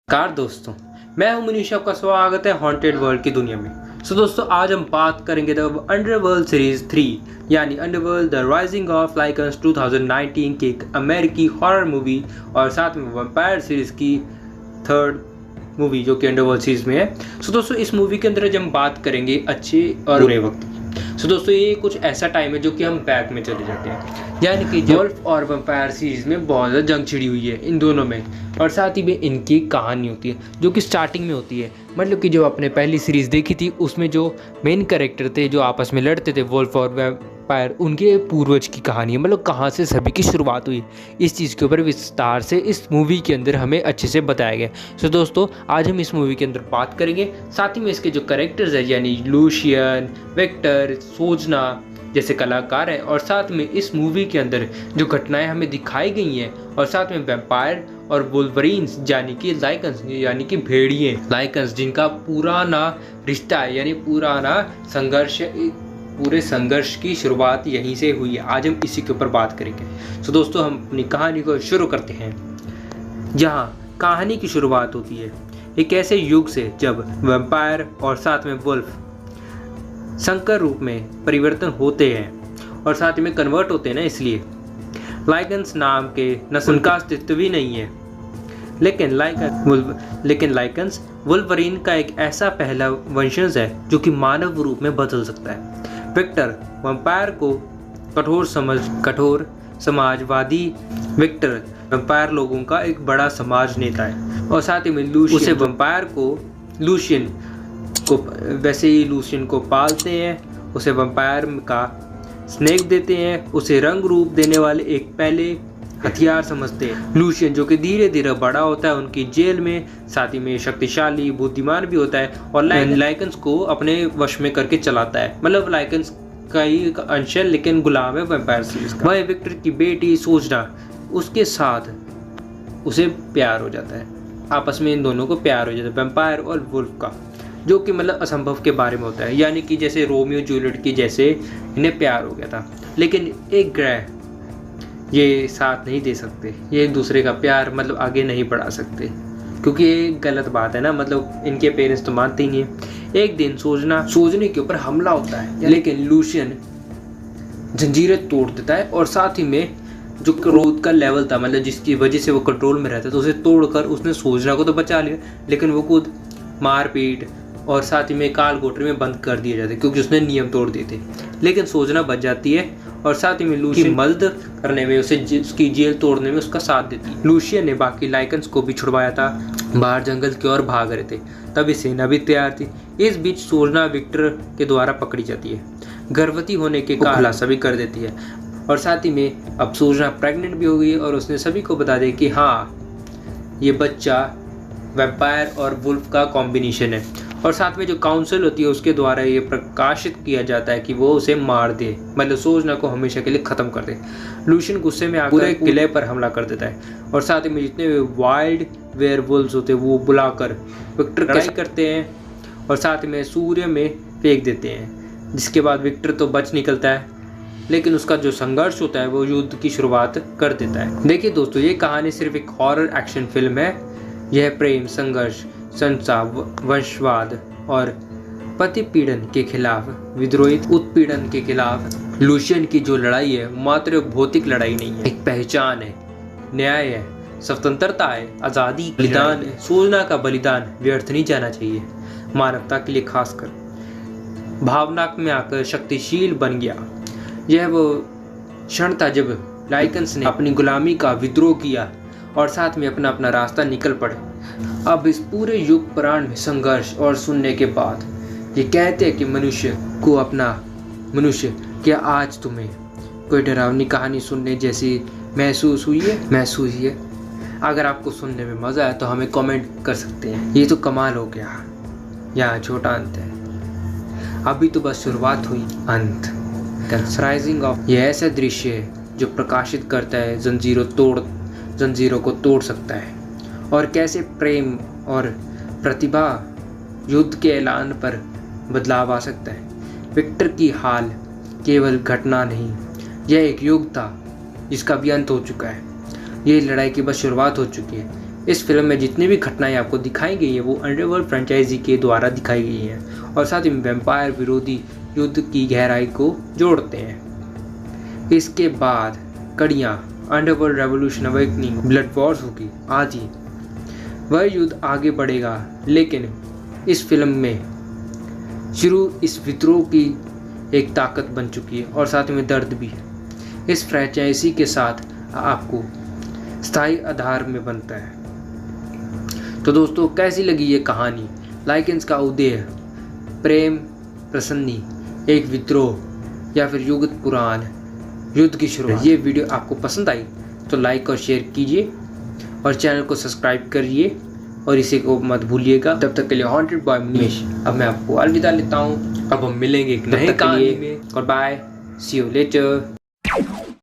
Car दोस्तों, मैं हूं मनीष। आपका स्वागत है हॉन्टेड वर्ल्ड की दुनिया में। दोस्तों, आज हम बात करेंगे द अंडरवर्ल्ड सीरीज 3 यानी underworld the rising of lichens 2019 की एक अमेरिकी हॉरर मूवी और साथ में वैम्पायर सीरीज की थर्ड मूवी जो कि अंडरवर्ल्ड सीरीज में है। दोस्तों, इस मूवी के अंदर जब हम बात करेंगे अच्छे और बुरे वक्त की। दोस्तों, ये कुछ ऐसा टाइम है जो कि हम बैक में चले जाते हैं, यानी कि वुल्फ और वैम्पायर सीरीज में बहुत ज़्यादा जंग छिड़ी हुई है इन दोनों में, और साथ ही में इनकी कहानी होती है जो कि स्टार्टिंग में होती है। मतलब कि जो आपने पहली सीरीज़ देखी थी उसमें जो मेन कैरेक्टर थे जो आपस में लड़ते थे वुल्फ और वैम्पायर, उनके पूर्वज की कहानी है। मतलब कहाँ से सभी की शुरुआत हुई, इस चीज़ के ऊपर विस्तार से इस मूवी के अंदर हमें अच्छे से बताया गया। दोस्तों, आज हम इस मूवी के अंदर बात करेंगे, साथ ही में इसके जो कैरेक्टर्स हैं यानी लूशियन, विक्टर, सोजना जैसे कलाकार हैं, और साथ में इस मूवी के अंदर जो घटनाएं हमें दिखाई गई हैं, और साथ में वैम्पायर और वुल्वरीन्स यानी कि लाइकेंस यानी कि भेड़िए लाइकेंस जिनका पुराना रिश्ता है, यानी पुराना संघर्ष, पूरे संघर्ष की शुरुआत यहीं से हुई है। आज हम इसी के ऊपर बात करेंगे। दोस्तों, हम अपनी कहानी को शुरू करते हैं। जहाँ कहानी की शुरुआत होती है एक ऐसे युग से जब वैम्पायर और साथ में वुल्फ संकर रूप में परिवर्तन होते हैं और साथ में कन्वर्ट होते हैं ना, इसलिए लाइकेंस नाम के नस्ल का अस्तित्व भी नहीं है। लेकिन लाइकेंस वुल्वरीन का एक ऐसा पहला वंशज है जो कि मानव रूप में बदल सकता है। विक्टर वैम्पायर को कठोर समाजवादी विक्टर वैम्पायर लोगों का एक बड़ा समाज नेता है, और साथ ही में लूशियन को पालते हैं, उसे वैम्पायर का स्नेक देते हैं, उसे रंग रूप देने वाले एक पहले हथियार समझते हैं। लूशियन जो कि धीरे धीरे बड़ा होता है उनकी जेल में, साथ ही में शक्तिशाली बुद्धिमान भी होता है और लाइकेंस को अपने वश में करके चलाता है। मतलब लाइकेंस का ही अंश है लेकिन गुलाम है वैम्पायर सीरीज का। वह विक्टर की बेटी सोजना, उसके साथ उसे प्यार हो जाता है, आपस में इन दोनों को प्यार हो जाता है वैम्पायर और वुल्फ का, जो कि मतलब असंभव के बारे में होता है। यानी कि जैसे रोमियो जूलियट की जैसे इन्हें प्यार हो गया था, लेकिन एक ग्रह ये साथ नहीं दे सकते, ये एक दूसरे का प्यार मतलब आगे नहीं बढ़ा सकते, क्योंकि ये गलत बात है ना। मतलब इनके पेरेंट्स तो मानते ही नहीं है। एक दिन सोजने के ऊपर हमला होता है, लेकिन लूशियन जंजीरें तोड़ देता है, और साथ ही में जो क्रोध का लेवल था, मतलब जिसकी वजह से वो कंट्रोल में रहता था, तो उसे तोड़कर उसने सोजना को तो बचा लिया, लेकिन वो खुद मारपीट और साथ ही में काल कोठरी में बंद कर दिए जाते क्योंकि उसने नियम तोड़ दिए थे। लेकिन सोजना बच जाती है, और साथ ही में लूशियन मदद करने में, उसकी जेल तोड़ने में उसका साथ देती है। लूशियन ने बाकी लाइकेंस को भी छुड़वाया था, बाहर जंगल की ओर भाग रहे थे, तभी सेना भी तैयार थी। इस बीच सोजना विक्टर के द्वारा पकड़ी जाती है, गर्भवती होने के कारण खुलासा भी कर देती है, और साथ ही में अब सोजना प्रेग्नेंट भी हो गई है, और उसने सभी को बता दिया कि हाँ, ये बच्चा वैम्पायर और वुल्फ का कॉम्बिनेशन है। और साथ में जो काउंसिल होती है उसके द्वारा ये प्रकाशित किया जाता है कि वो उसे मार दे, मतलब सोजना को हमेशा के लिए ख़त्म कर दे। लूशियन गुस्से में आकर पूरे किले पर हमला कर देता है, और साथ ही में जितने वाइल्ड वेयरवुल्व्स होते हैं वो बुलाकर विक्टर लड़ाई करते हैं, और साथ में सूर्य में फेंक देते हैं, जिसके बाद विक्टर तो बच निकलता है, लेकिन उसका जो संघर्ष होता है वो युद्ध की शुरुआत कर देता है। देखिए दोस्तों, ये कहानी सिर्फ एक हॉरर एक्शन फिल्म है। यह प्रेम, संघर्ष, संसार, वंशवाद और पति पीड़न के खिलाफ, विद्रोही उत्पीड़न के खिलाफ लूशियन की जो लड़ाई है मात्र भौतिक लड़ाई नहीं है, एक पहचान है, न्याय है, स्वतंत्रता है, आज़ादी, बलिदान है। सोजना का बलिदान व्यर्थ नहीं जाना चाहिए, मानवता के लिए खासकर। भावना में आकर शक्तिशील बन गया। यह वो क्षण था जब लाइकेंस ने अपनी गुलामी का विद्रोह किया और साथ में अपना अपना रास्ता निकल पड़े। अब इस पूरे युग पुराण में संघर्ष और सुनने के बाद ये कहते हैं कि मनुष्य क्या आज तुम्हें कोई डरावनी कहानी सुनने जैसी महसूस हुई है? अगर आपको सुनने में मज़ा आया तो हमें कमेंट कर सकते हैं। ये तो कमाल हो गया, यहाँ छोटा अंत है, अभी तो बस शुरुआत हुई, अंत राइजिंग ऑफ। ये ऐसा दृश्य है जो प्रकाशित करता है जंजीरों को तोड़ सकता है, और कैसे प्रेम और प्रतिभा युद्ध के ऐलान पर बदलाव आ सकता है। विक्टर की हाल केवल घटना नहीं, यह एक युग था जिसका भी अंत हो चुका है। ये लड़ाई की बस शुरुआत हो चुकी है। इस फिल्म में जितनी भी घटनाएं आपको दिखाई गई हैं वो अंडरवर्ल्ड फ्रेंचाइजी के द्वारा दिखाई गई हैं और साथ ही वैम्पायर विरोधी युद्ध की गहराई को जोड़ते हैं। इसके बाद कड़ियाँ underworld revolution, awakening, blood Wars होगी आदि। वह युद्ध आगे बढ़ेगा, लेकिन इस फिल्म में शुरू इस विद्रोह की एक ताकत बन चुकी है और साथ में दर्द भी है। इस फ्रेंचाइजी के साथ आपको स्थायी आधार में बनता है। तो दोस्तों, कैसी लगी ये कहानी? लाइकेंस का उदय, प्रेम प्रसन्नी, एक विद्रोह या फिर युग पुराण, युद्ध की शुरुआत। ये वीडियो आपको पसंद आई तो लाइक और शेयर कीजिए और चैनल को सब्सक्राइब करिए और इसे को मत भूलिएगा। तब तक के लिए हॉन्टेड बॉय मनीष, अब मैं आपको अलविदा लेता हूँ। अब हम मिलेंगे एक नए कहानी में और बाय, सी यू लेटर।